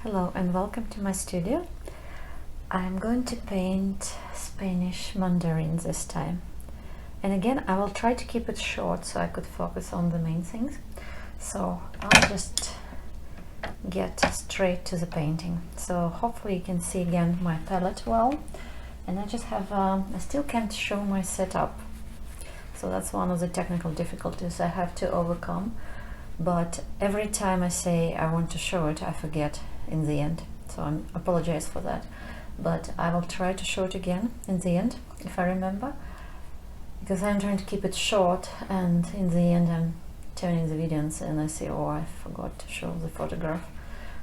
Hello and welcome to my studio. I'm going to paint Spanish mandarins this time. And again, I will try to keep it short so I could focus on the main things. So I'll just get straight to the painting. So hopefully you can see again my palette well. And I just have, I still can't show my setup. So that's one of the technical difficulties I have to overcome. But every time I say I want to show it, I forget in the end. So I apologize for that. But I will try to show it again in the end, if I remember. Because I'm trying to keep it short, and in the end I'm turning the videos and I say, oh, I forgot to show the photograph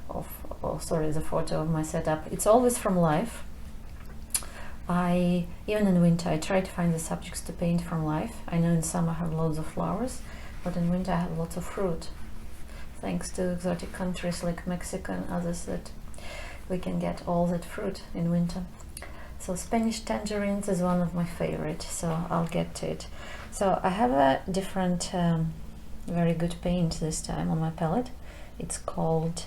of, the photo of my setup. It's always from life. Even in winter, I try to find the subjects to paint from life. I know in summer I have loads of flowers, but in winter I have lots of fruit. Thanks to exotic countries like Mexico and others that we can get all that fruit in winter. So Spanish tangerines is one of my favorite, so I'll get to it. So I have a different, very good paint this time on my palette. It's called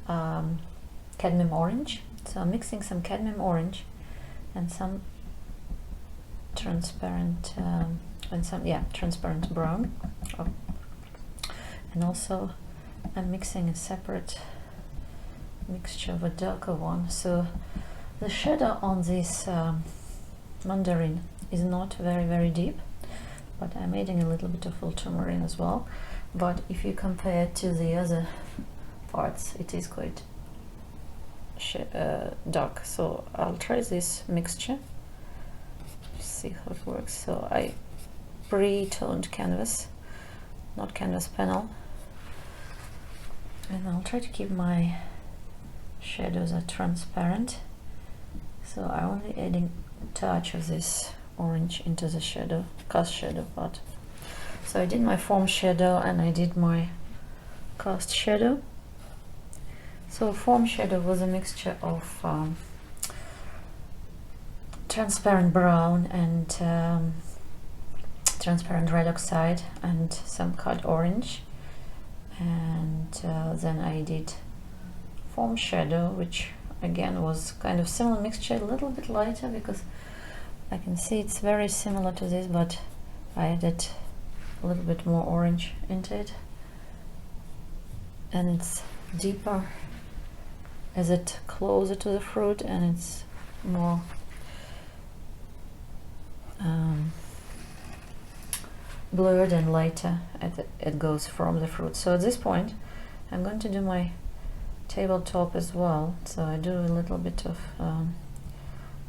cadmium orange. So I'm mixing some cadmium orange and some transparent transparent brown. And also I'm mixing a separate mixture of a darker one. So the shadow on this mandarin is not very deep, but I'm adding a little bit of ultramarine as well. But if you compare it to the other parts, it is quite dark. So I'll try this mixture, see how it works. So I pre-toned canvas, not canvas panel, and I'll try to keep my shadows are transparent. So I'm only adding a touch of this orange into the shadow, cast shadow part. So I did my foam shadow and I did my cast shadow. So foam shadow was a mixture of transparent brown and transparent red oxide and some cad orange, and then I did foam shadow, which again was kind of similar mixture, a little bit lighter because I can see it's very similar to this, but I added a little bit more orange into it, and it's deeper as it closer to the fruit, and it's more blurred and lighter as it goes from the fruit. So at this point I'm going to do my tabletop as well. So I do a little bit of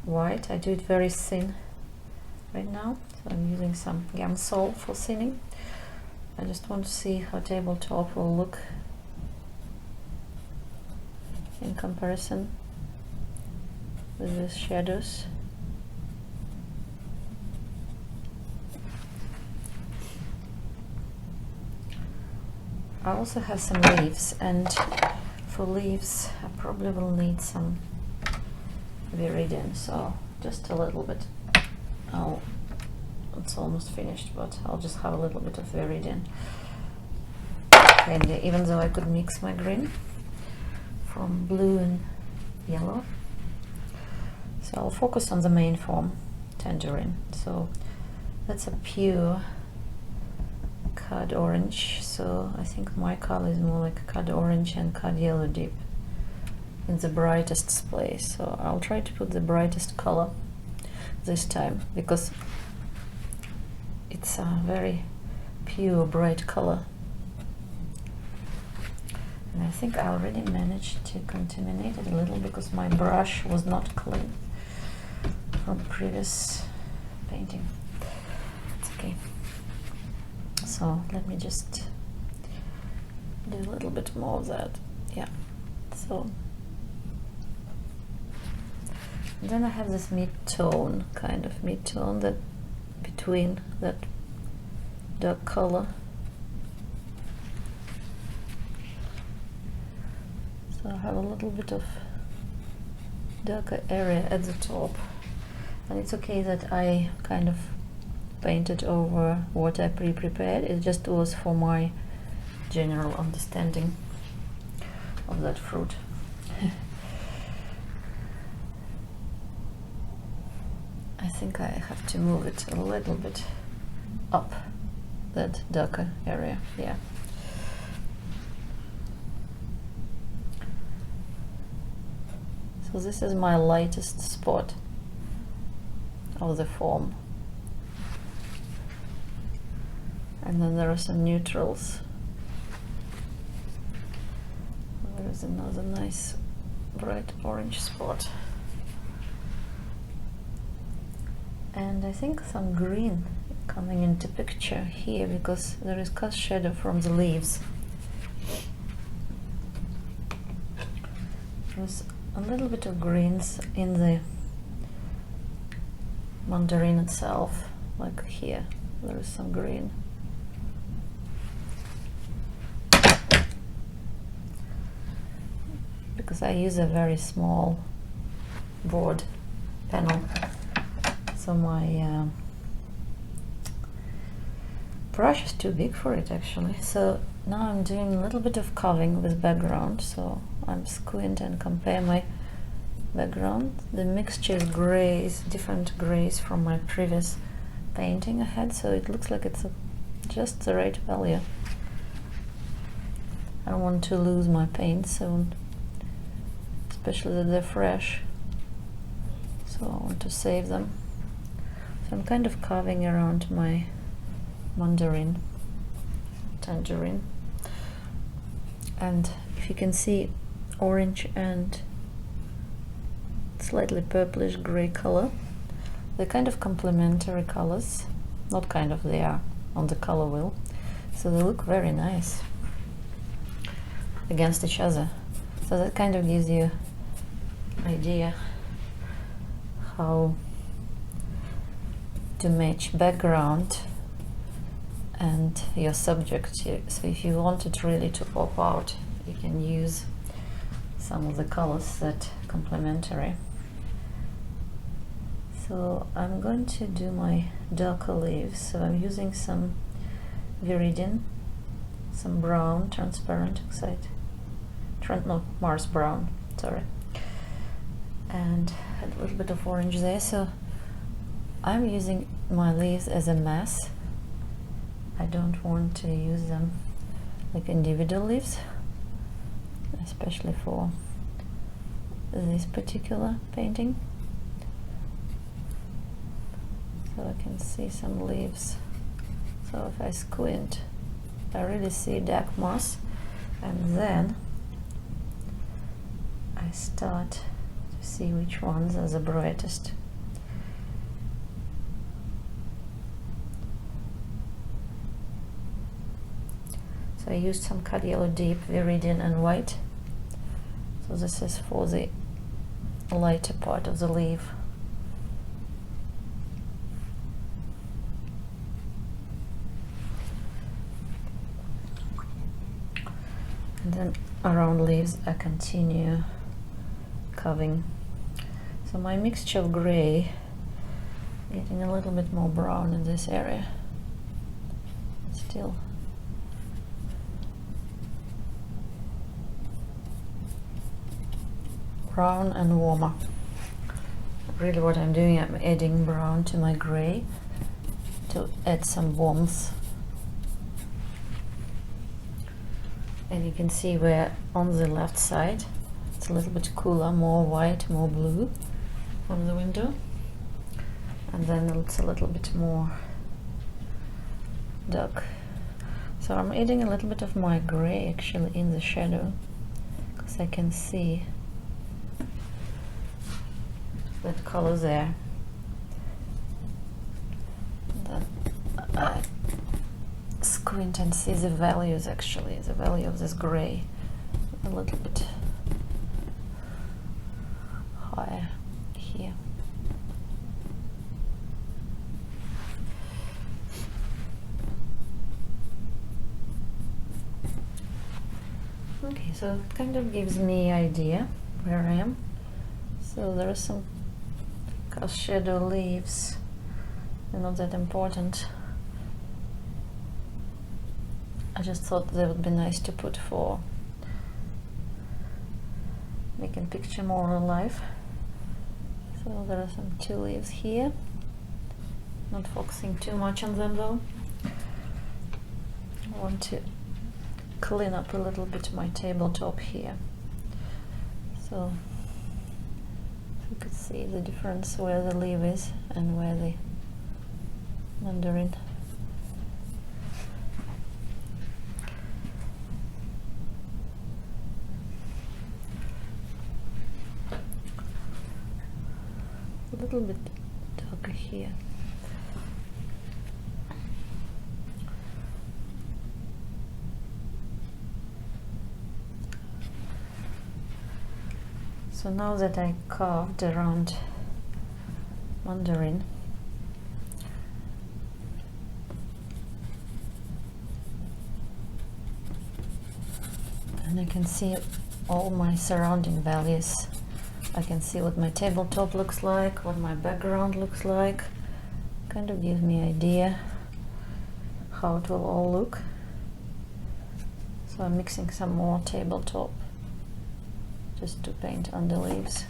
white. I do it very thin right now, so I'm using some Gamsol for thinning. I just want to see how tabletop will look in comparison with the shadows. I also have some leaves, and for leaves I probably will need some viridian, so just a little bit. It's almost finished, but I'll just have a little bit of viridian. And even though I could mix my green from blue and yellow, so I'll focus on the main form, tangerine. So that's a pure cad orange, so I think my color is more like cad orange and cad yellow deep in the brightest place. So I'll try to put the brightest color this time because it's a very pure bright color, and I think I already managed to contaminate it a little because my brush was not clean from previous painting. It's okay. So let me just do a little bit more of that. Yeah. So then I have this mid-tone, kind of mid-tone, that between that dark color. So I have a little bit of darker area at the top, and it's okay that I kind of painted over what I pre-prepared. It just was for my general understanding of that fruit. I think I have to move it a little bit up, that darker area, yeah. So this is my lightest spot of the form. And then there are some neutrals. There is another nice bright orange spot. And I think some green coming into picture here because there is cast shadow from the leaves. There's a little bit of greens in the mandarin itself, like here, there is some green. Because I use a very small board panel, so my brush is too big for it actually. So now I'm doing a little bit of carving with background, so I'm squint and compare my background. The mixture is grays, different grays from my previous painting I had, so it looks like it's just the right value. I don't want to lose my paint soon, especially that they're fresh, so I want to save them. So I'm kind of carving around my tangerine, and if you can see, orange and slightly purplish gray color, they're kind of complementary colors, not kind of, they are on the color wheel, so they look very nice against each other. So that kind of gives you idea how to match background and your subject. So if you want it really to pop out, you can use some of the colors that complementary. So I'm going to do my darker leaves, so I'm using some viridian, some brown, transparent oxide, no, Mars brown, sorry, and a little bit of orange there. So I'm using my leaves as a mass. I don't want to use them like individual leaves, especially for this particular painting. So I can see some leaves. So if I squint, I really see dark moss, and then I start to see which ones are the brightest. So I used some cad yellow deep, viridian and white. So this is for the lighter part of the leaf. And then around leaves I continue carving. So my mixture of gray, getting a little bit more brown in this area. Still brown and warmer. Really what I'm doing, I'm adding brown to my gray to add some warmth. And you can see where on the left side it's a little bit cooler, more white, more blue from the window, and then it's a little bit more dark. So I'm adding a little bit of my gray actually in the shadow, because I can see that color there. And then I squint and see the values, actually the value of this gray a little bit higher here. Okay, so it kind of gives me idea where I am. So there are some cast shadow leaves, they're not that important. I just thought they would be nice to put for making picture more alive. So there are some tea leaves here. Not focusing too much on them though. I want to clean up a little bit my tabletop here. So you could see the difference where the leaf is and where the mandarin. A little bit darker here. So now that I carved around mandarin, and I can see all my surrounding values. I can see what my tabletop looks like, what my background looks like. Kind of gives me an idea how it will all look. So I'm mixing some more tabletop just to paint under leaves.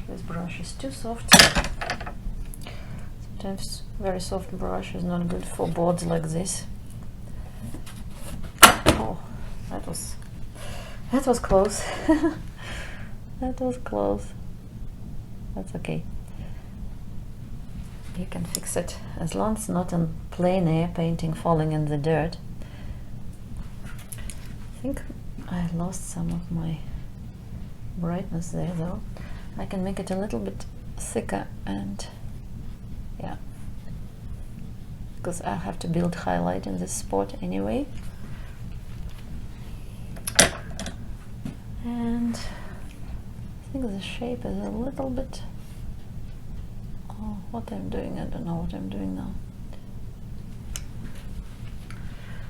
This brush is too soft. Sometimes very soft brush is not good for boards like this. Oh, that was close. That was close. That's okay. You can fix it as long as it's not in plein air painting falling in the dirt. I think I lost some of my brightness there though. I can make it a little bit thicker, and yeah, because I have to build highlight in this spot anyway. And I think the shape is a little bit, oh, what I'm doing, I don't know what I'm doing now.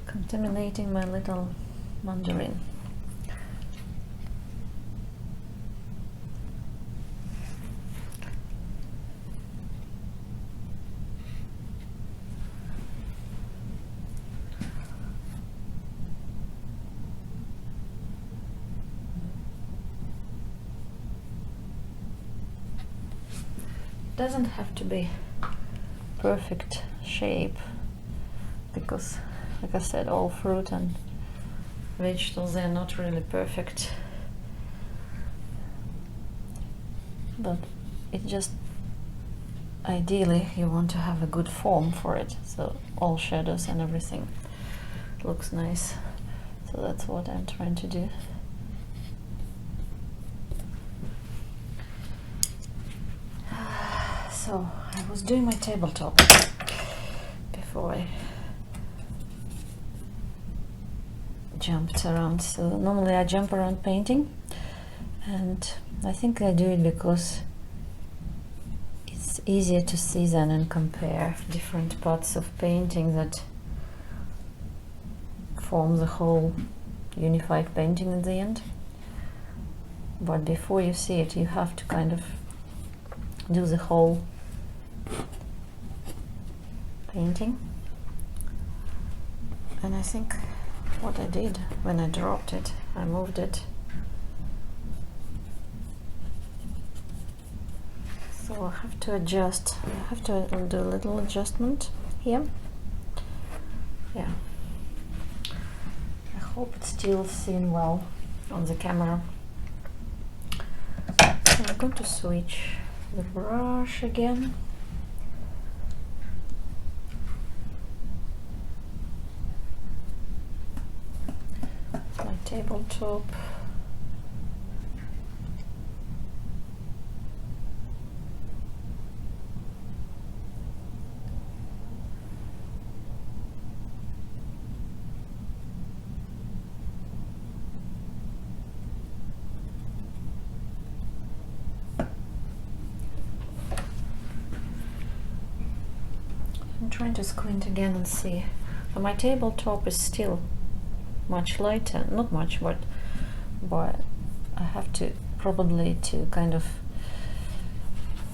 Contaminating my little mandarin. Doesn't have to be perfect shape, because like I said, all fruit and vegetables, they're not really perfect, but it just ideally you want to have a good form for it, so all shadows and everything looks nice. So that's what I'm trying to do. So I was doing my tabletop before I jumped around. So normally I jump around painting, and I think I do it because it's easier to see then and compare different parts of painting that form the whole unified painting in the end. But before you see it, you have to kind of do the whole painting. And I think what I did when I dropped it, I moved it. So I have to adjust. I have to do a little adjustment here. Yeah. I hope it's still seen well on the camera. So I'm going to switch the brush again. My tabletop. I'm trying to squint again and see. So my tabletop is still much lighter, not much, but I have to probably to kind of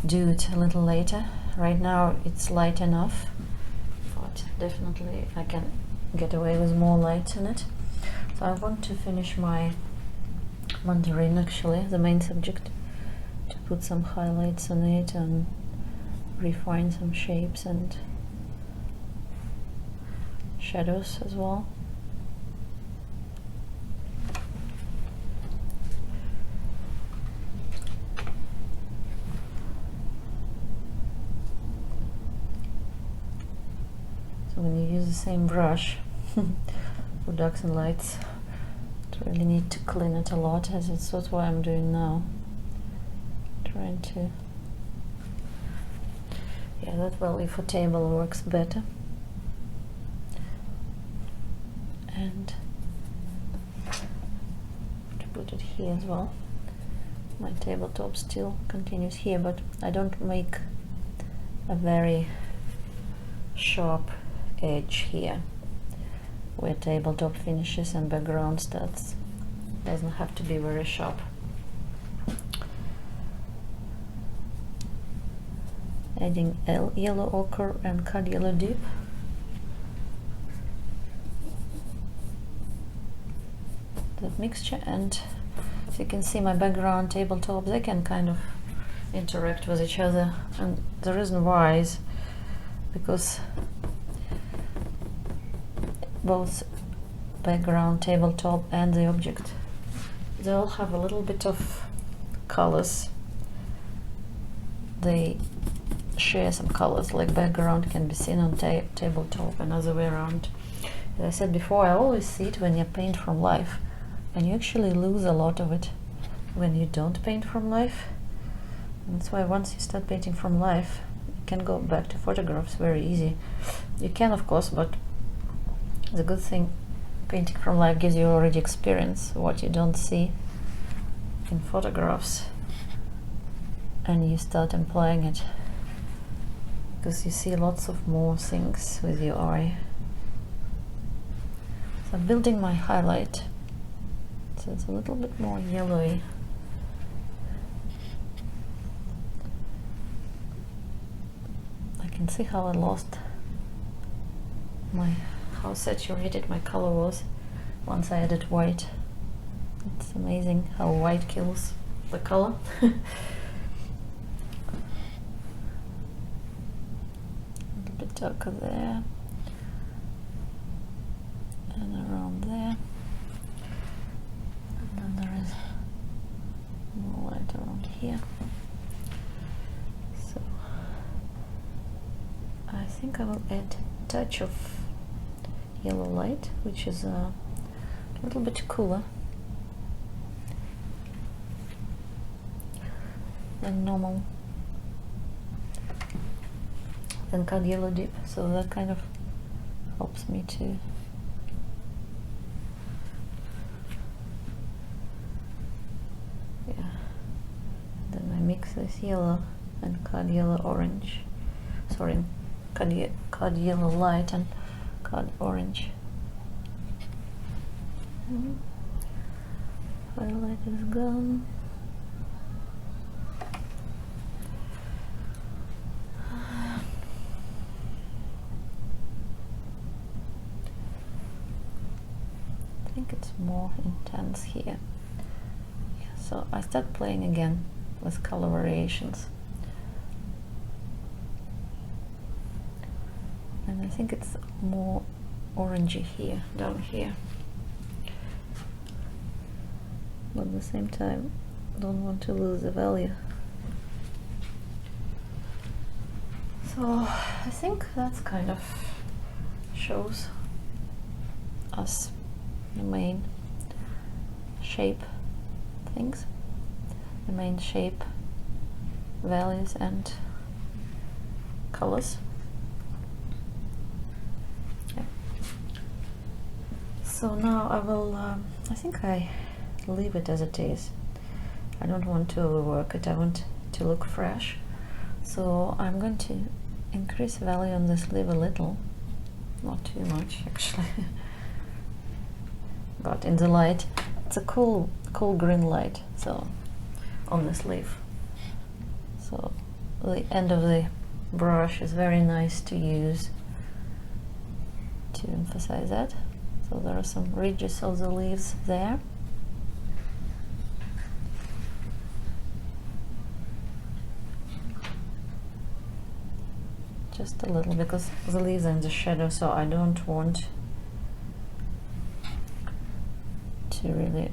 do it a little later. Right now it's light enough, but definitely I can get away with more light in it. So I want to finish my mandarin, actually, the main subject, to put some highlights on it and refine some shapes and shadows as well. So when you use the same brush for darks and lights, you really need to clean it a lot, as it's that's what I'm doing now. Trying to, yeah, that value for table works better. And to put it here as well. My tabletop still continues here, but I don't make a very sharp edge here where tabletop finishes and background starts. Doesn't have to be very sharp. Adding yellow ochre and cad yellow dip. That mixture, and as you can see, my background tabletop, they can kind of interact with each other, and the reason why is because both background, tabletop, and the object, they all have a little bit of colors. They share some colors, like background can be seen on tabletop and other way around. As I said before, I always see it when you paint from life, and you actually lose a lot of it when you don't paint from life. And that's why once you start painting from life, you can go back to photographs very easy. You can, of course, but the good thing, painting from life gives you already experience what you don't see in photographs, and you start employing it because you see lots of more things with your eye. So I'm building my highlight, so it's a little bit more yellowy. I can see how I lost how saturated my color was once I added white. It's amazing how white kills the color. A little bit darker there and around there, and then there is more light around here. So I think I will add a touch of yellow light, which is a little bit cooler than normal, than cad yellow dip, so that kind of helps me to then I mix this yellow and cad yellow orange, sorry, cad yellow light and cad orange. Highlight is gone. I think it's more intense here. Yeah, so I start playing again with color variations. And I think it's more orangey here, down here. But at the same time, don't want to lose the value. So I think that's kind of shows us the main shape things, the main shape values and colors. Yeah. So now I will, I think I leave it as it is. I don't want to overwork it, I want to look fresh. So I'm going to increase value on this leaf a little, not too much actually. But in the light, it's a cool green light, so on this leaf. So the end of the brush is very nice to use to emphasize that. So there are some ridges of the leaves there. just a little, because the leaves are in the shadow, so I don't want to really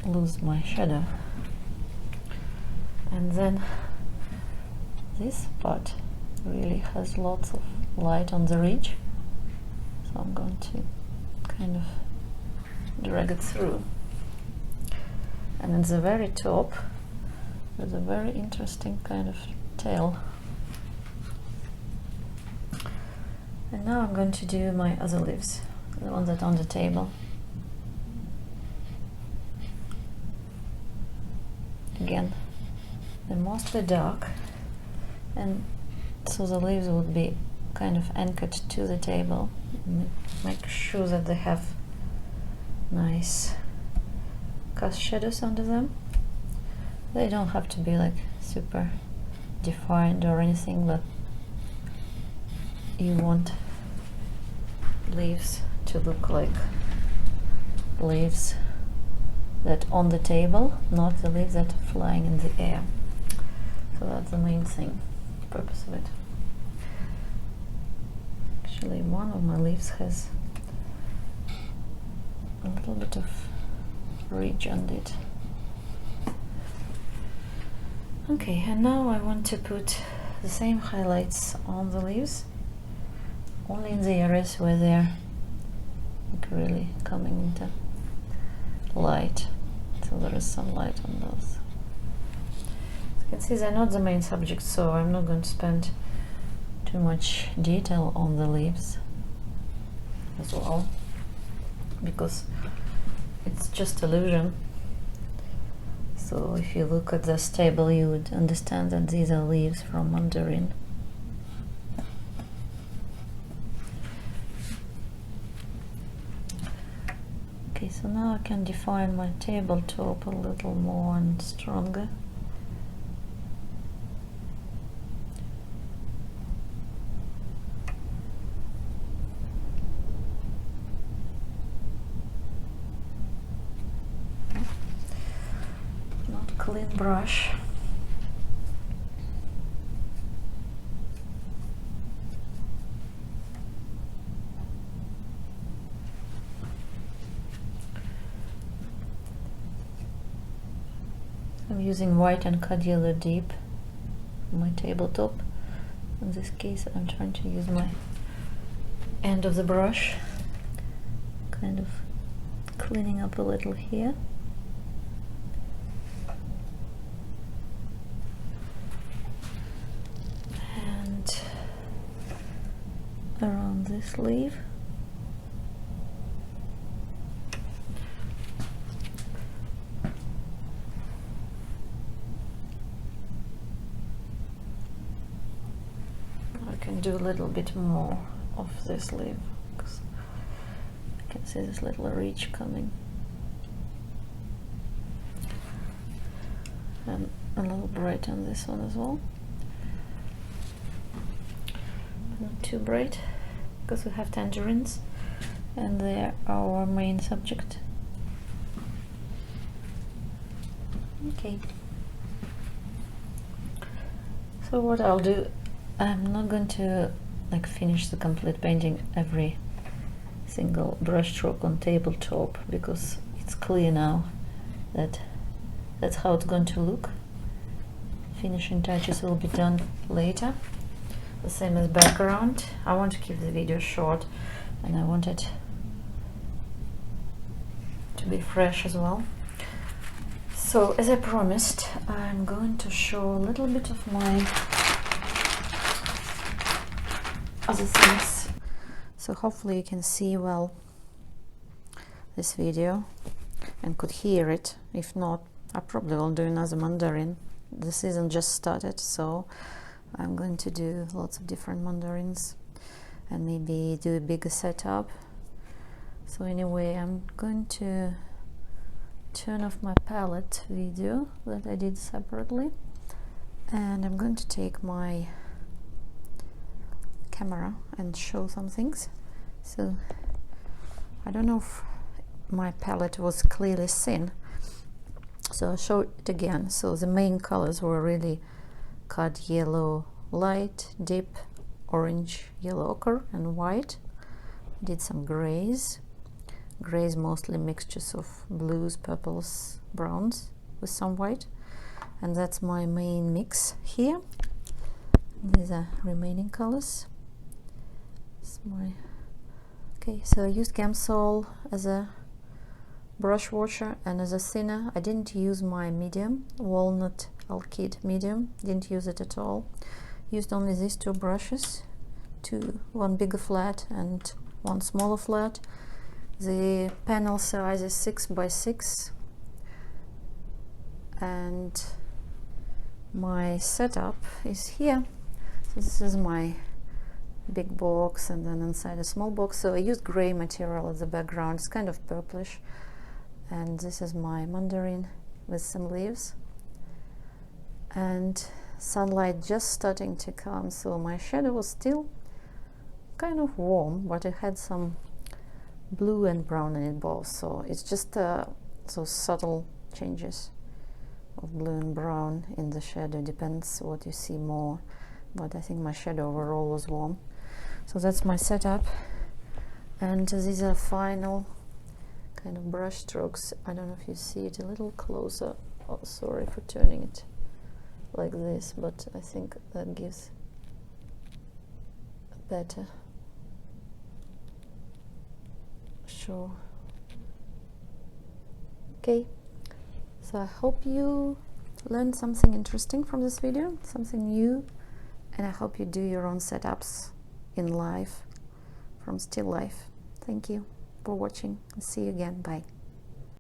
lose my shadow. And then this part really has lots of light on the ridge, so I'm going to kind of drag it through. And at the very top there's a very interesting kind of tail. And now I'm going to do my other leaves, the ones that are on the table. Again, they're mostly dark, and so the leaves would be kind of anchored to the table. Make sure that they have nice cast shadows under them. They don't have to be like super defined or anything, but you want leaves to look like leaves that on the table, not the leaves that are flying in the air. So that's the main thing, purpose of it. Actually, one of my leaves has a little bit of ridge on it. Okay, and now I want to put the same highlights on the leaves, only in the areas where they're like really coming into light, so there is some light on those. As you can see, they're not the main subject, so I'm not going to spend too much detail on the leaves as well, because it's just illusion. So if you look at this table, you would understand that these are leaves from mandarin. Okay, so now I can define my tabletop a little more and stronger. Not clean brush. I'm using white and cad yellow deep on my tabletop. In this case, I'm trying to use my end of the brush, kind of cleaning up a little here. And around this leaf. Do a little bit more of this leaf, because I can see this little ridge coming, and a little bright on this one as well. Not too bright, because we have tangerines and they're our main subject. Okay, so what I'll do, I'm not going to like finish the complete painting every single brush stroke on tabletop, because it's clear now that that's how it's going to look. Finishing touches will be done later. The same as background. I want to keep the video short, and I want it to be fresh as well. So as I promised, I'm going to show a little bit of my other things, so hopefully you can see well this video and could hear it. If not, I probably will do another mandarin. The season just started, so I'm going to do lots of different mandarins and maybe do a bigger setup. So anyway, I'm going to turn off my palette video that I did separately, and I'm going to take my camera and show some things. So I don't know if my palette was clearly seen, so I'll show it again. So the main colors were really cad yellow light, deep orange, yellow ochre and white. Did some grays mostly mixtures of blues, purples, browns with some white, and that's my main mix here. These are remaining colors. Okay, so I used Gamsol as a brush washer and as a thinner. I didn't use my medium, walnut alkyd medium, didn't use it at all. Used only these two brushes, one bigger flat and one smaller flat. The panel size is 6 by 6, and my setup is here. So this is my big box, and then inside a small box. So I used gray material as the background. It's kind of purplish. And this is my mandarin with some leaves. And sunlight just starting to come, so my shadow was still kind of warm, but it had some blue and brown in it both. So it's just so subtle changes of blue and brown in the shadow. Depends what you see more, but I think my shadow overall was warm. So that's my setup, and these are final kind of brush strokes. I don't know if you see it a little closer. Oh, sorry for turning it like this, but I think that gives a better show. Okay, so I hope you learned something interesting from this video, something new, and I hope you do your own setups in life from still life. Thank you for watching, and see you again. Bye.